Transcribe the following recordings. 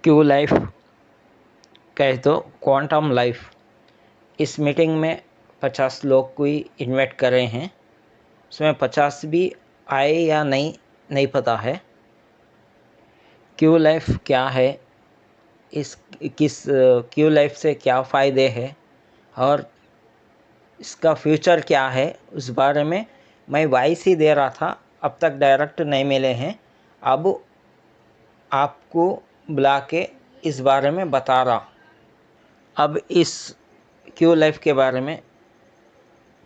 Q life कहे तो quantum life. इस मीटिंग में 50 लोग को ही इन्वाइट कर रहे हैं। उसमें 50 भी आए या नहीं पता है। क्यू लाइफ क्या है, इस किस क्यू लाइफ से क्या फ़ायदे हैं और इसका फ्यूचर क्या है, उस बारे में मैं वॉइस ही दे रहा था। अब तक डायरेक्ट नहीं मिले हैं। अब आपको बुला के इस बारे में बता रहा। अब इस क्यू लाइफ के बारे में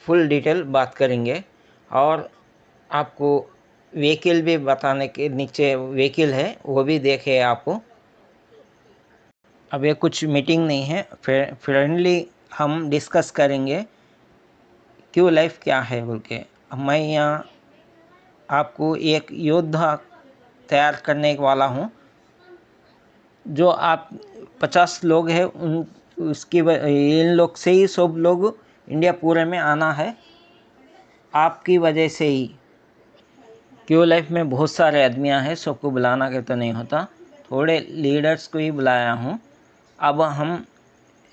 फुल डिटेल बात करेंगे और आपको व्हीकल भी बताने के, नीचे व्हीकल है वो भी देखे आप। अब ये कुछ मीटिंग नहीं है, फ्रेंडली हम डिस्कस करेंगे क्यू लाइफ क्या है बोल के। मैं यहाँ आपको एक योद्धा तैयार करने वाला हूँ। जो आप 50 लोग हैं उन इन लोग से ही सब लोग इंडिया पूरे में आना है, आपकी वजह से ही। क्यू लाइफ में बहुत सारे आदमियां हैं, सबको बुलाना के तो नहीं होता, थोड़े लीडर्स को ही बुलाया हूँ। अब हम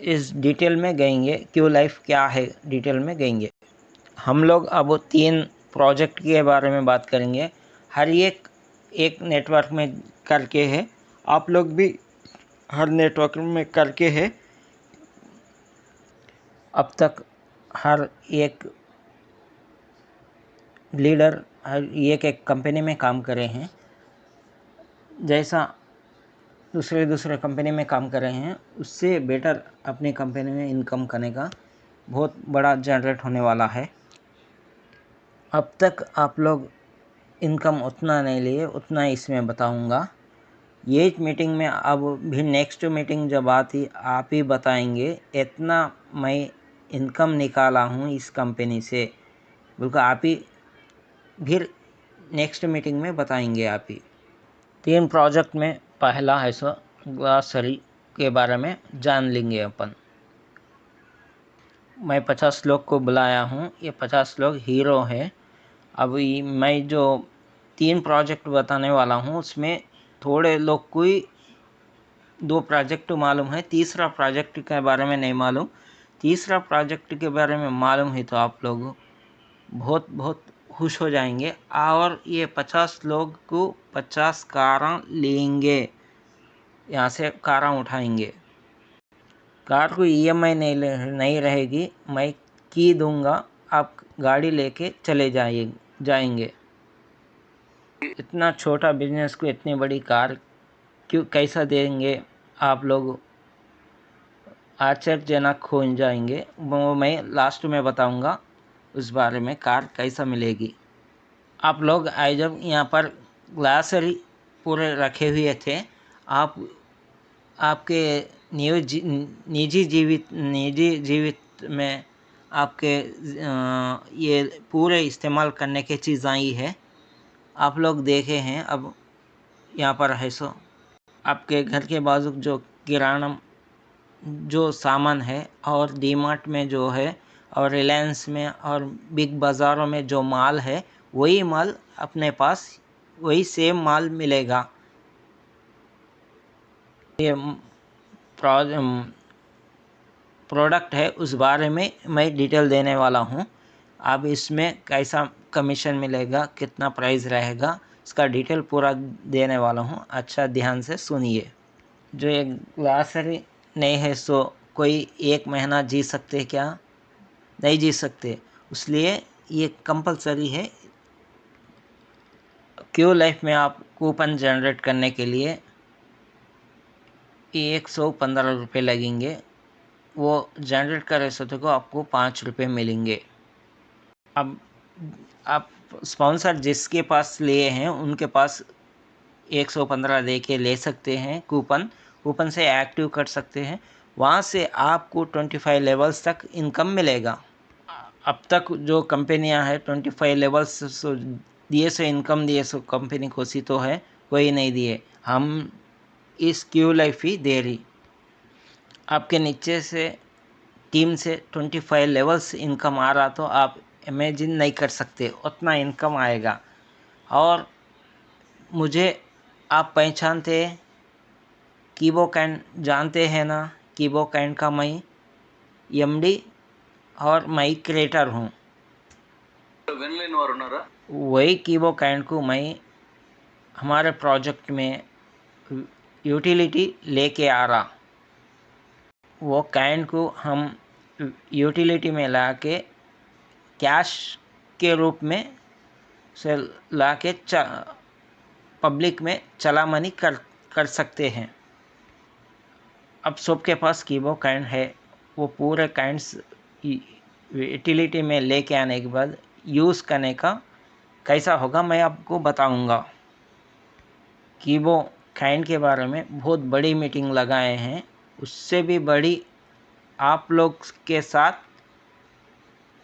इस डिटेल में गएंगे, क्यू लाइफ क्या है डिटेल में गएंगे। हम लोग अब 3 प्रोजेक्ट के बारे में बात करेंगे। हर एक नेटवर्क में करके है, आप लोग भी हर नेटवर्क में करके है। अब तक हर एक लीडर हर एक कंपनी में काम करे हैं। जैसा दूसरे कंपनी में काम कर रहे हैं, उससे बेटर अपनी कंपनी में इनकम करने का बहुत बड़ा जनरेट होने वाला है। अब तक आप लोग इनकम उतना नहीं लिए, उतना इसमें बताऊंगा। ये मीटिंग में अब भी नेक्स्ट मीटिंग जब आती आप ही बताएंगे इतना मैं इनकम निकाला हूँ इस कंपनी से, बिल्कुल आप ही फिर नेक्स्ट मीटिंग में बताएंगे आप ही। 3 प्रोजेक्ट में पहला है सो ग्लासरी के बारे में जान लेंगे अपन। मैं 50 लोग को बुलाया हूँ, ये 50 लोग हीरो हैं। अभी मैं जो 3 प्रोजेक्ट बताने वाला हूँ उसमें थोड़े लोग को ही 2 प्रोजेक्ट मालूम है, तीसरा प्रोजेक्ट के बारे में नहीं मालूम। तीसरा प्रोजेक्ट के बारे में मालूम है तो आप लोग बहुत बहुत खुश हो जाएंगे। और ये 50 लोग को 50 कारें लेंगे, यहाँ से कारें उठाएंगे। कार को ईएमआई नहीं रहेगी, मैं की दूंगा, आप गाड़ी लेके चले जाएंगे। इतना छोटा बिजनेस को इतनी बड़ी कार क्यों कैसा देंगे आप लोग, आश्चर्यजनक हो जाएंगे। वो मैं लास्ट में बताऊंगा उस बारे में, कार कैसा मिलेगी। आप लोग आए जब यहाँ पर ग्लासरी पूरे रखे हुए थे, आप आपके निजी जीवित में आपके ये पूरे इस्तेमाल करने की चीज़ आई है, आप लोग देखे हैं। अब यहाँ पर है सो आपके घर के बाजू जो किराना जो सामान है और डीमार्ट में जो है और रिलायंस में और बिग बाज़ारों में जो माल है, वही माल अपने पास वही सेम माल मिलेगा। ये प्रोडक्ट है उस बारे में मैं डिटेल देने वाला हूँ। अब इसमें कैसा कमीशन मिलेगा, कितना प्राइस रहेगा, इसका डिटेल पूरा देने वाला हूँ। अच्छा ध्यान से सुनिए। जो ये ग्लासरी नहीं है सो कोई 1 महीना जी सकते क्या? नहीं जी सकते, इसलिए ये कंपलसरी है। क्यू लाइफ में आप कूपन जनरेट करने के लिए 115 रुपये लगेंगे। वो जनरेट कर रहे को आपको 5 रुपये मिलेंगे। अब आप स्पॉन्सर जिसके पास लिए हैं उनके पास 115 दे के ले सकते हैं कूपन से एक्टिव कर सकते हैं। वहाँ से आपको 25 लेवल्स तक इनकम मिलेगा। अब तक जो कंपनियां हैं 25 लेवल्स दिए से इनकम दिए सो कंपनी खुशी तो है, कोई नहीं दिए, हम इस क्यू लाइफ ही दे रही। आपके नीचे से टीम से 25 लेवल्स इनकम आ रहा तो आप इमेजिन नहीं कर सकते उतना इनकम आएगा। और मुझे आप पहचानते कीबोकैन जानते हैं ना। कीबोकैन का मैं एमडी और मैं क्रिएटर हूँ। वही कीबोकैन को मैं हमारे प्रोजेक्ट में यूटिलिटी लेके आ रहा। वो कैन को हम यूटिलिटी में ला के कैश के रूप में से ला के पब्लिक में चलामनी कर सकते हैं। अब सबके पास कीबोकैन है, वो पूरे कैंस यूटिलिटी में लेके आने के बाद यूज़ करने का कैसा होगा मैं आपको बताऊंगा। कीबोकैन के बारे में बहुत बड़ी मीटिंग लगाए हैं, उससे भी बड़ी आप लोग के साथ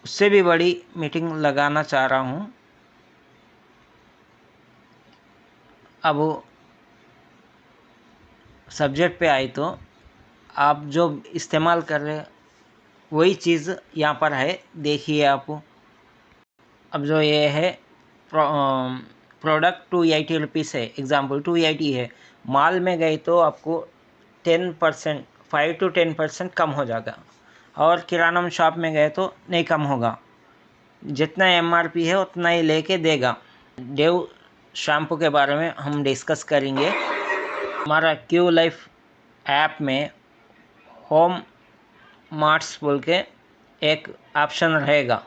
उससे भी बड़ी मीटिंग लगाना चाह रहा हूँ। अब सब्जेक्ट पे आए तो आप जो इस्तेमाल कर रहे वही चीज़ यहाँ पर है, देखिए आप। अब जो ये है प्रोडक्ट 280 रुपीज़ है, एग्ज़ाम्पल 280 है। माल में गए तो आपको 10% 5 to 10% कम हो जाएगा, और किराना शॉप में गए तो नहीं कम होगा। जितना एमआरपी है उतना ही लेके देगा। डेव शैम्पू के बारे में हम डिस्कस करेंगे। हमारा क्यू लाइफ ऐप में होम मार्ट्स बोल के एक ऑप्शन रहेगा,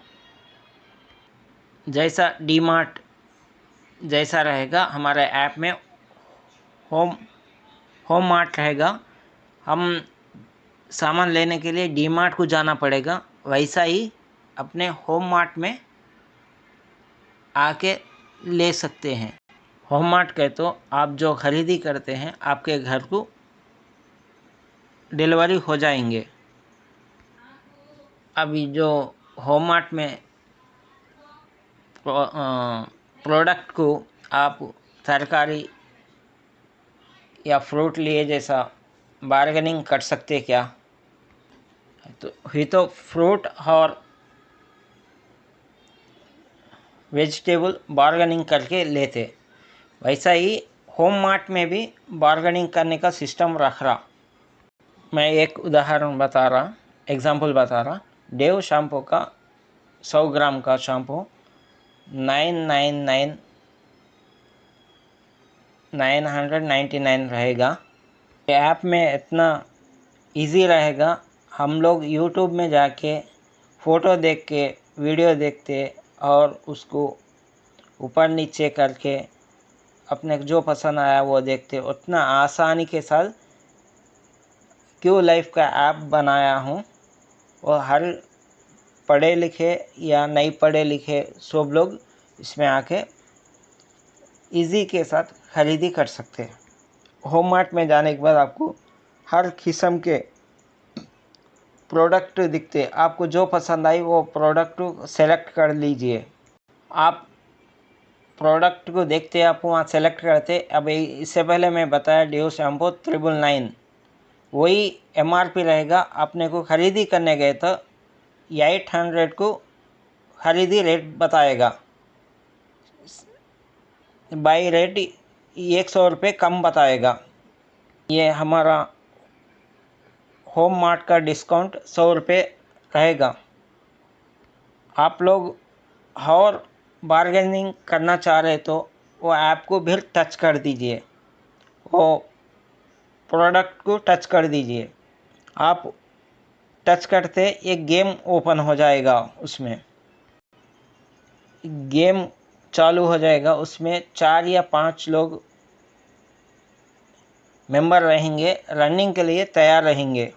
जैसा डी मार्ट जैसा रहेगा हमारे ऐप में होम होम मार्ट रहेगा। हम सामान लेने के लिए डी मार्ट को जाना पड़ेगा, वैसा ही अपने होम मार्ट में आके ले सकते हैं। होम मार्ट के तो आप जो खरीदी करते हैं आपके घर को डिलीवरी हो जाएंगे। अभी जो होम मार्ट में प्रोडक्ट को आप तरकारी या फ्रूट लिए जैसा बार्गेनिंग कर सकते क्या, तो ही तो फ्रूट और वेजिटेबल बार्गेनिंग करके लेते, वैसा ही होम मार्ट में भी बार्गेनिंग करने का सिस्टम रख रहा। मैं एक उदाहरण बता रहा, एग्जांपल बता रहा। डेव शैम्पू का 100 ग्राम का शैम्पू 999 रहेगा। ऐप में इतना इजी रहेगा, हम लोग यूट्यूब में जाके फ़ोटो देख के वीडियो देखते और उसको ऊपर नीचे करके अपने जो पसंद आया वो देखते। उतना आसानी के साथ क्यू लाइफ का ऐप बनाया हूँ, और हर पढ़े लिखे या नहीं पढ़े लिखे सब लोग इसमें आके इजी के साथ खरीदी कर सकते हैं। होम मार्ट में जाने के बाद आपको हर किस्म के प्रोडक्ट दिखते, आपको जो पसंद आई वो प्रोडक्ट सेलेक्ट कर लीजिए। आप प्रोडक्ट को देखते आप वहाँ सेलेक्ट करते। अब इससे पहले मैं बताया डेव शैम्पू 999 वही एमआरपी रहेगा। आपने को ख़रीदी करने गए तो 800 को ख़रीदी रेट बताएगा, बाई रेट 100 रुपये कम बताएगा। ये हमारा होम मार्ट का डिस्काउंट 100 रुपये रहेगा। आप लोग और बार्गेनिंग करना चाह रहे तो वो ऐप को भी टच कर दीजिए, वो प्रोडक्ट को टच कर दीजिए। आप टच करते एक गेम ओपन हो जाएगा, उसमें गेम चालू हो जाएगा। उसमें 4 या 5 लोग मेंबर रहेंगे, रनिंग के लिए तैयार रहेंगे।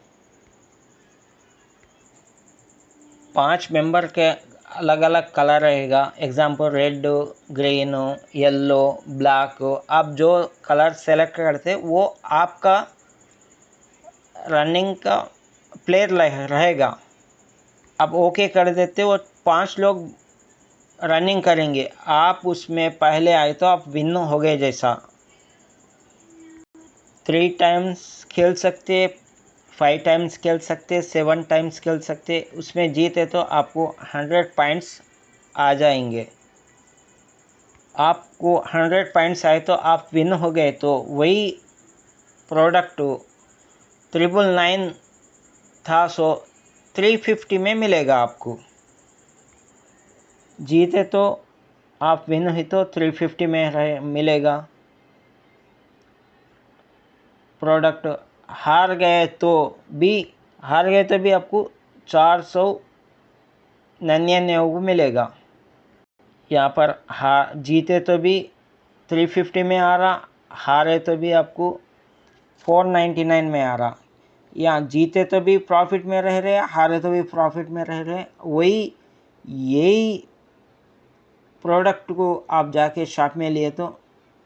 5 मेंबर के अलग अलग कलर रहेगा, example red, green, yellow, black. आप जो कलर सेलेक्ट करते वो आपका रनिंग का प्लेयर रहेगा। आप ओके कर देते, वो 5 लोग रनिंग करेंगे। आप उसमें पहले आए तो आप विन हो गए जैसा। 3 टाइम्स खेल सकते, 5 टाइम्स खेल सकते, 7 टाइम्स खेल सकते। उसमें जीते तो आपको 100 पॉइंट्स आ जाएंगे। आपको 100 पॉइंट्स आए तो आप विन हो गए, तो वही प्रोडक्ट 999 था, सो 350 में मिलेगा आपको। जीते तो आप, विन हुई तो 350 में मिलेगा। प्रोडक्ट हार गए तो भी आपको 499 को मिलेगा। यहाँ पर जीते तो भी 350 में आ रहा, हारे तो भी आपको 499 में आ रहा। यहाँ जीते तो भी प्रॉफिट में रह रहे, हारे तो भी प्रॉफिट में रह रहे। यही प्रोडक्ट को आप जाके शॉप में लिए तो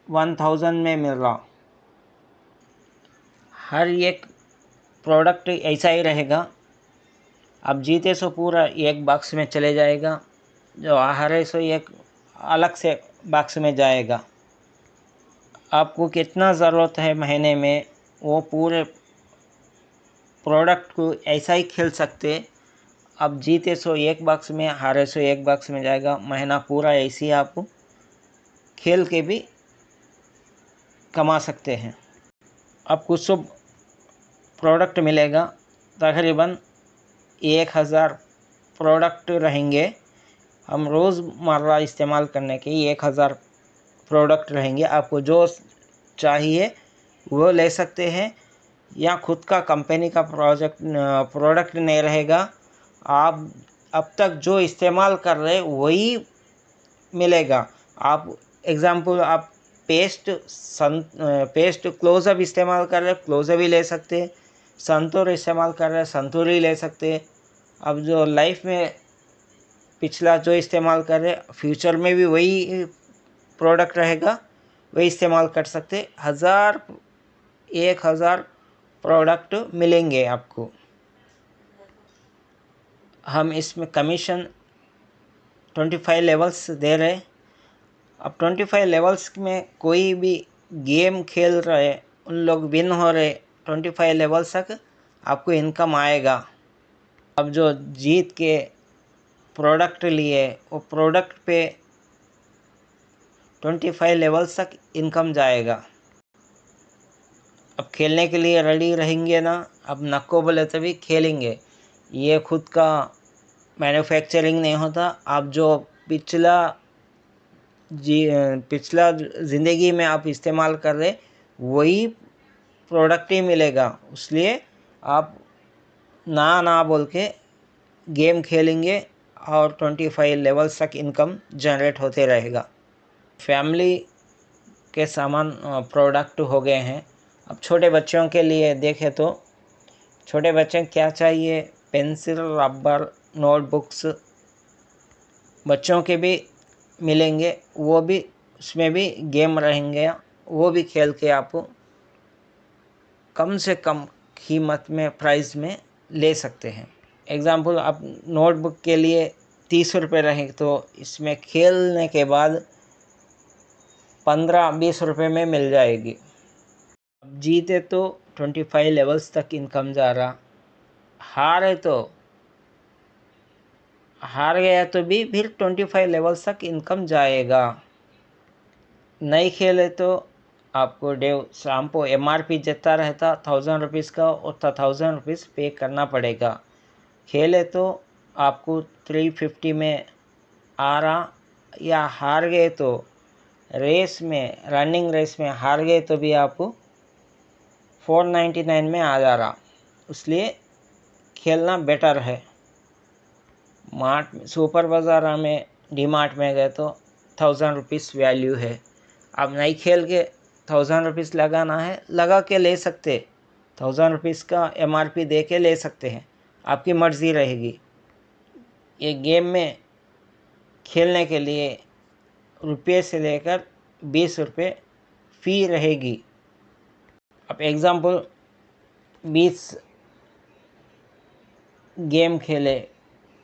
1000 में मिल रहा। हर एक प्रोडक्ट ऐसा ही रहेगा। आप जीते सो पूरा एक बॉक्स में चले जाएगा, जो हारे सो एक अलग से बॉक्स में जाएगा। आपको कितना ज़रूरत है महीने में, वो पूरे प्रोडक्ट को ऐसा ही खेल सकते। अब जीते सो एक बॉक्स में, हारे सो एक बॉक्स में जाएगा। महीना पूरा ऐसे ही आप खेल के भी कमा सकते हैं। आपको सब प्रोडक्ट मिलेगा, तकरीबन 1000 प्रोडक्ट रहेंगे। हम रोज़मर्रा इस्तेमाल करने के 1000 प्रोडक्ट रहेंगे। आपको जो चाहिए वो ले सकते हैं, या खुद का कंपनी का प्रोडक्ट नहीं रहेगा। आप अब तक जो इस्तेमाल कर रहे वही मिलेगा। आप एग्ज़ाम्पल, आप पेस्ट क्लोज़अप इस्तेमाल कर रहे, क्लोज़अप ही ले सकते हैं। संतूर इस्तेमाल कर रहे, संतूर ही ले सकते हैं। अब जो लाइफ में पिछला जो इस्तेमाल कर रहे, फ्यूचर में भी वही प्रोडक्ट रहेगा, वही इस्तेमाल कर सकते। 1000 प्रोडक्ट मिलेंगे आपको। हम इसमें कमीशन 25 लेवल्स दे रहे। अब 25 लेवल्स में कोई भी गेम खेल रहे, उन लोग विन हो रहे, 25 लेवल्स तक आपको इनकम आएगा। अब जो जीत के प्रोडक्ट लिए, वो प्रोडक्ट पे 25 लेवल्स तक इनकम जाएगा। अब खेलने के लिए रेडी रहेंगे ना, अब नको बोले तभी खेलेंगे। ये खुद का मैन्युफैक्चरिंग नहीं होता। आप जो पिछला ज़िंदगी में आप इस्तेमाल कर रहे, वही प्रोडक्ट ही मिलेगा। इसलिए आप ना बोल के गेम खेलेंगे और 25 लेवल्स तक इनकम जनरेट होते रहेगा। फैमिली के सामान प्रोडक्ट हो गए हैं। अब छोटे बच्चों के लिए देखें तो छोटे बच्चे क्या चाहिए, पेंसिल, रबर, नोटबुक्स बच्चों के भी मिलेंगे। वो भी, उसमें भी गेम रहेंगे, वो भी खेल के आप कम से कम कीमत में, प्राइस में ले सकते हैं। एग्ज़ाम्पल, आप नोटबुक के लिए 30 रुपये रहे तो इसमें खेलने के बाद 15-20 रुपये में मिल जाएगी। अब जीते तो 25 लेवल्स तक इनकम जा रहा, हार गया तो भी फिर 25 लेवल्स तक इनकम जाएगा। नहीं खेले तो आपको शाम को MRP जितना रहता 1000 रुपीज़ का, उतना 1000 रुपीज़ पे करना पड़ेगा। खेले तो आपको 350 में आ रहा, या हार गए तो रनिंग रेस में हार गए तो भी आपको 499 में आ जा रहा। इसलिए खेलना बेटर है। सुपर बाज़ार में, डीमार्ट में गए तो 1000 रुपीज़ वैल्यू है। अब नहीं खेल के 1000 रुपीज़ लगाना है, लगा के ले सकते। 1000 रुपीज़ का MRP दे के ले सकते हैं, आपकी मर्ज़ी रहेगी। ये गेम में खेलने के लिए रुपये से लेकर 20 रुपये फ़ी रहेगी। अब एग्ज़ाम्पल, 20 गेम खेले,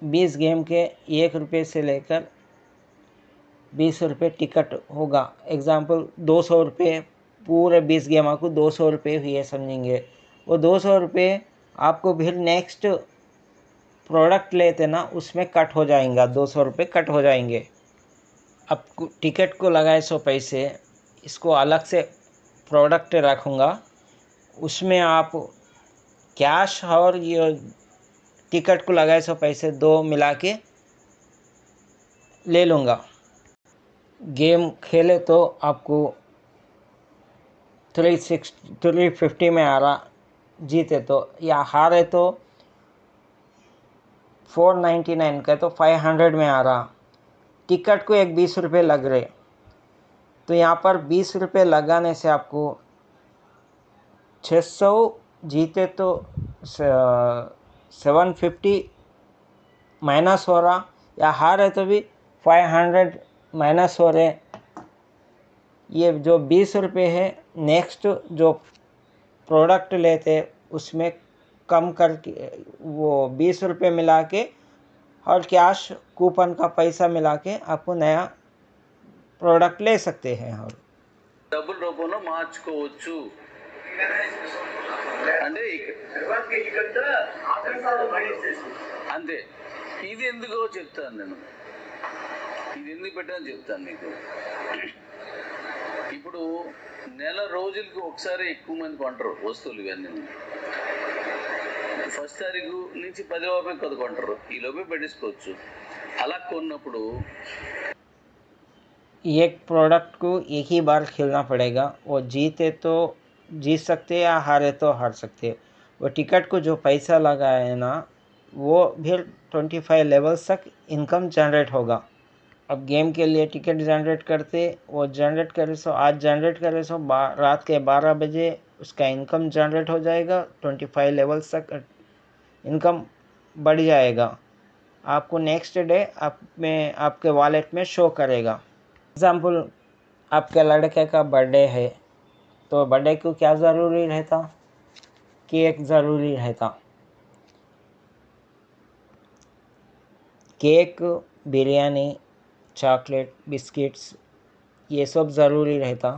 20 गेम के 1 रुपये से लेकर 20 रुपये टिकट होगा। एग्ज़ाम्पल, 200 रुपये पूरे 20 गेम को 200 रुपये हुए समझेंगे। वो 200 रुपये आपको फिर नेक्स्ट प्रोडक्ट लेते ना, उसमें कट हो जाएगा, 200 रुपये कट हो जाएंगे। अब टिकट को लगाए 100 पैसे, इसको अलग से प्रोडक्ट रखूँगा, उसमें आप कैश और ये टिकट को लगाए सो पैसे दो मिला के ले लूँगा। गेम खेले तो आपको 350 में आ रहा, जीते तो, या हारे तो 499 का तो 500 में आ रहा। टिकट को एक 20 रुपये लग रहे, तो यहाँ पर 20 रुपये लगाने से आपको 600 जीते तो 750 माइनस हो रहा, या हारे तो भी 500 माइनस हो रहे। ये जो 20 रुपये है, नेक्स्ट जो प्रोडक्ट लेते उसमें कम करके वो 20 रुपये मिला के और कैश कूपन का पैसा मिला के आपको नया प्रोडक्ट ले सकते हैं। और డబుల్ రూపంలో మార్చుకోవచ్చు అంటే అంతే. ఇది ఎందుకో చెప్తాను నేను, ఇది ఎందుకు పెట్టాను చెప్తాను మీకు. ఇప్పుడు నెల రోజులకి ఒకసారి ఎక్కువ మంది కొంటారు వస్తువులు ఇవన్నీ. ఫస్ట్ తారీఖు నుంచి 10 రూపాయలు కొద్ది కొంటారు, ఈ లోపే పెట్టేసుకోవచ్చు. అలా కొన్నప్పుడు एक प्रोडक्ट को एक ही बार खेलना पड़ेगा। वो जीते तो जीत सकते या हारे तो हार सकते। वो टिकट को जो पैसा लगा है ना, वो फिर 25 लेवल्स तक इनकम जनरेट होगा। अब गेम के लिए टिकट जनरेट करते, वो जनरेट करे सो आज जनरेट करे सो रात के 12 बजे उसका इनकम जनरेट हो जाएगा। 25 लेवल्स तक इनकम बढ़ जाएगा। आपको नेक्स्ट डे आपके वॉलेट में शो करेगा। एग्ज़ाम्पल, आपके लड़के का बर्थडे है, तो बर्थडे को क्या ज़रूरी रहता? केक ज़रूरी रहता। केक, बिरयानी, चॉकलेट, बिस्किट्स, ये सब ज़रूरी रहता।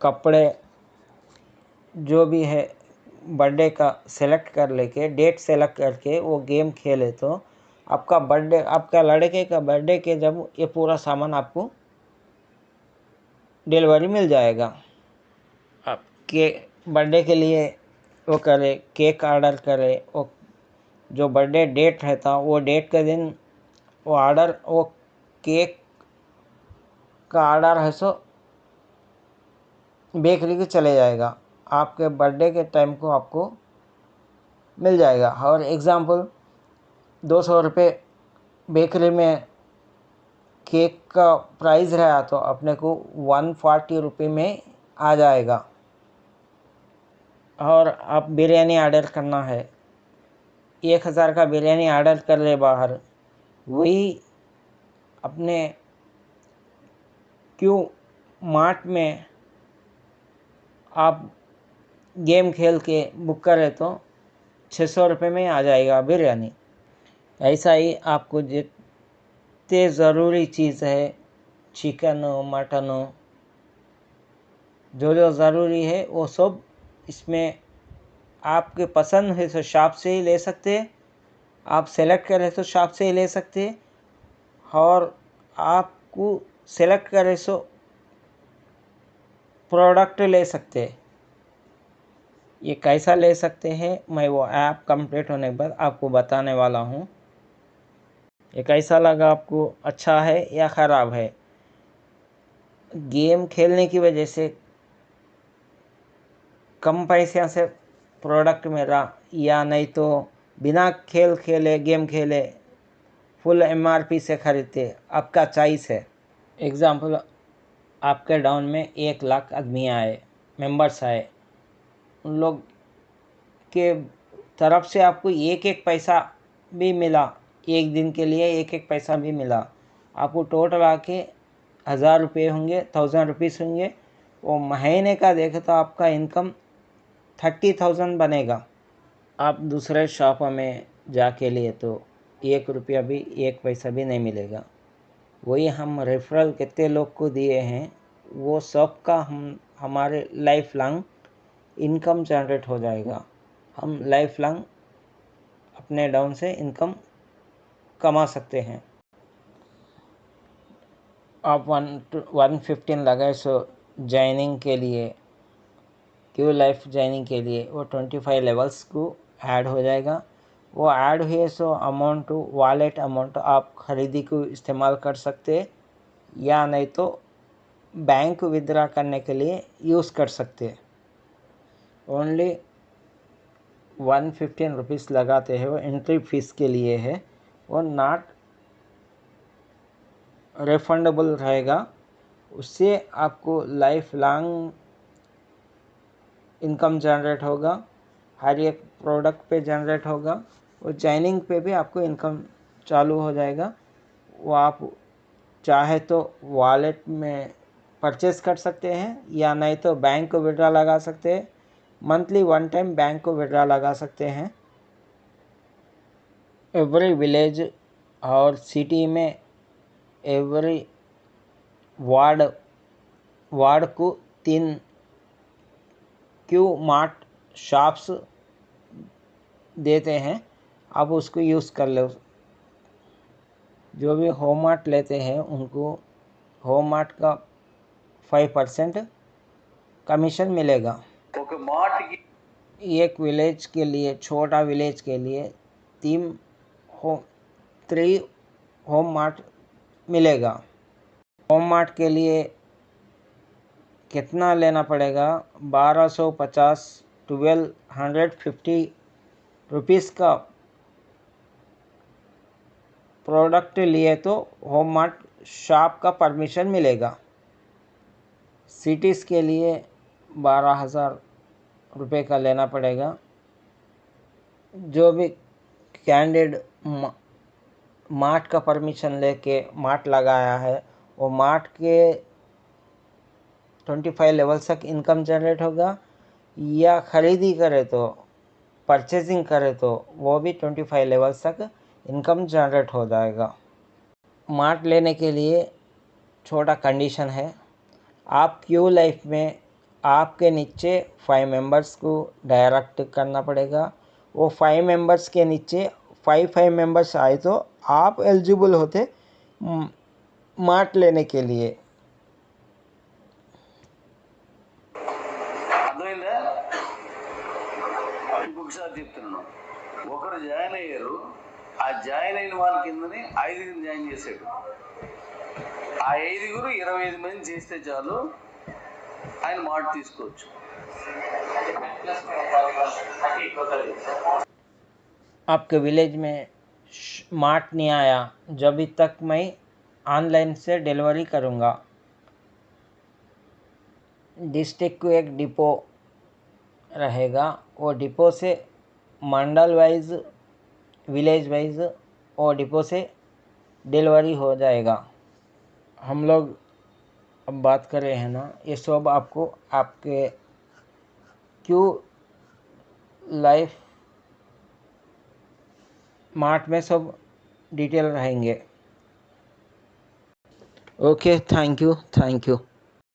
कपड़े जो भी है बर्थडे का सेलेक्ट कर लेके, डेट सेलेक्ट करके वो गेम खेले तो आपका बर्थडे, आपका लड़के का बर्थडे के जब ये पूरा सामान आपको डिलीवरी मिल जाएगा। आपके बर्थडे के लिए वो करे, केक ऑर्डर करे, वो जो बर्थडे डेट रहता वो डेट के दिन वो ऑर्डर, वो केक का ऑर्डर है सो बेकरी के चले जाएगा, आपके बर्थडे के टाइम को आपको मिल जाएगा। और एग्ज़ाम्पल, 200 रुपये बेकरी में केक का प्राइस रहा तो अपने को 140 रुपये में आ जाएगा। और आप बिरयानी ऑर्डर करना है, 1000 का बिरयानी ऑर्डर कर ले बाहर, वही अपने क्यू मार्ट में आप गेम खेल के बुक करें तो 600 रुपये में आ जाएगा बिरयानी। ऐसा ही आपको जितने ज़रूरी चीज़ है, चिकन हो, मटन हो, जो जो ज़रूरी है वो सब इसमें आपके पसंद है तो शॉप से ही ले सकते हैं। आप सेलेक्ट करें तो शॉप से ही ले सकते हैं, और आपको सेलेक्ट करें सो प्रोडक्ट ले सकते हैं। ये कैसा ले सकते हैं मैं वो ऐप कंप्लीट होने के बाद आपको बताने वाला हूँ। ये कैसा लगा आपको, अच्छा है या ख़राब है? गेम खेलने की वजह से कम पैसे से प्रोडक्ट मेरा, या नहीं तो बिना खेल खेले गेम खेले फुल MRP से ख़रीदते, आपका चॉइस है। एग्ज़ाम्पल, आपके डाउन में 1 लाख आदमी आए, मेंबर्स आए, उन लोग के तरफ से आपको एक एक पैसा भी मिला, एक दिन के लिए एक एक पैसा भी मिला, आपको टोटल आके 1000 रुपये होंगे, 1000 रुपीज़ होंगे। वो महीने का देखे तो आपका इनकम 30,000 बनेगा। आप दूसरे शॉप में जाके लिए तो 1 रुपया भी, 1 पैसा भी नहीं मिलेगा। वही हम रेफरल कितने लोग को दिए हैं, वो सब का हमारे लाइफ लॉन्ग इनकम जनरेट हो जाएगा। हम लाइफ लॉन्ग अपने डाउन से इनकम कमा सकते हैं। आप 115 लगाए सो ज्वाइनिंग के लिए, क्यू लाइफ ज्वाइनिंग के लिए वो 25 लेवल्स को ऐड हो जाएगा। वो ऐड हुए सो अमाउंट वॉलेट अमाउंट आप खरीदी को इस्तेमाल कर सकते, या नहीं तो बैंक विड्रा करने के लिए यूज़ कर सकते। ओनली 115 रुपीज़ लगाते हैं, वो एंट्री फीस के लिए है, वो नॉट रिफंडेबल रहेगा। उससे आपको लाइफ लॉन्ग इनकम जनरेट होगा, हर एक प्रोडक्ट पे जनरेट होगा। वो ज्वाइनिंग पे भी आपको इनकम चालू हो जाएगा। वो आप चाहे तो वॉलेट में परचेस कर सकते हैं, या नहीं तो बैंक को विड्रा लगा सकते हैं। मंथली 1 टाइम बैंक को विड्रा लगा सकते हैं। एवरी विलेज और सिटी में एवरी वार्ड को 3 क्यू मार्ट शॉप्स देते हैं, आप उसको यूज़ कर लो। जो भी होम मार्ट लेते हैं उनको होम मार्ट का 5% कमीशन मिलेगा। ఒక మాటకి एक विलेज के लिए, छोटा विलेज के लिए 3 होम मार्ट मिलेगा। होम मार्ट के लिए कितना लेना पड़ेगा? 1250 1250 रुपीज़ का प्रोडक्ट लिए तो होम मार्ट शॉप का परमिशन मिलेगा। सिटीज़ के लिए 12,000 रुपये का लेना पड़ेगा। जो भी कैंडिड मार्ट का परमिशन लेके मार्ट लगाया है, वो मार्ट के 25 लेवल तक इनकम जनरेट होगा, या ख़रीदी करे तो परचेजिंग करे तो वो भी 25 लेवल तक इनकम जनरेट हो जाएगा। मार्ट लेने के लिए छोटा कंडीशन है, आप क्यू लाइफ में आपके नीचे 5 मेंबर्स को डायरेक्ट करना पड़ेगा। वो 5 मेंबर्स के नीचे 5 मेंबर्स आए तो आप एलिजिबल होते मार्ट लेने के लिए। అర్థమైందా? ఇంకొకసారి చెప్తున్నాను. ఒకరు జాయిన్ అయ్యారు, ఆ జాయిన్ అయిన వాళ్ళ కిందని 5 జాయిన్ చేశాడు. ఆ 5 25 మంది చేస్తే చాలు, ఆయన మాట తీసుకోవచ్చు। आपके विलेज में मार्ट नहीं आया, जब तक मैं ऑनलाइन से डिलीवरी करूँगा। डिस्ट्रिक्ट को एक डिपो रहेगा, वो डिपो से मंडल वाइज विलेज वाइज वो डिपो से डिलीवरी हो जाएगा। हम लोग अब बात कर रहे हैं ना, ये सब आपको आपके क्यू लाइफ मार्ट में सब डिटेल रहेंगे। Okay, thank you.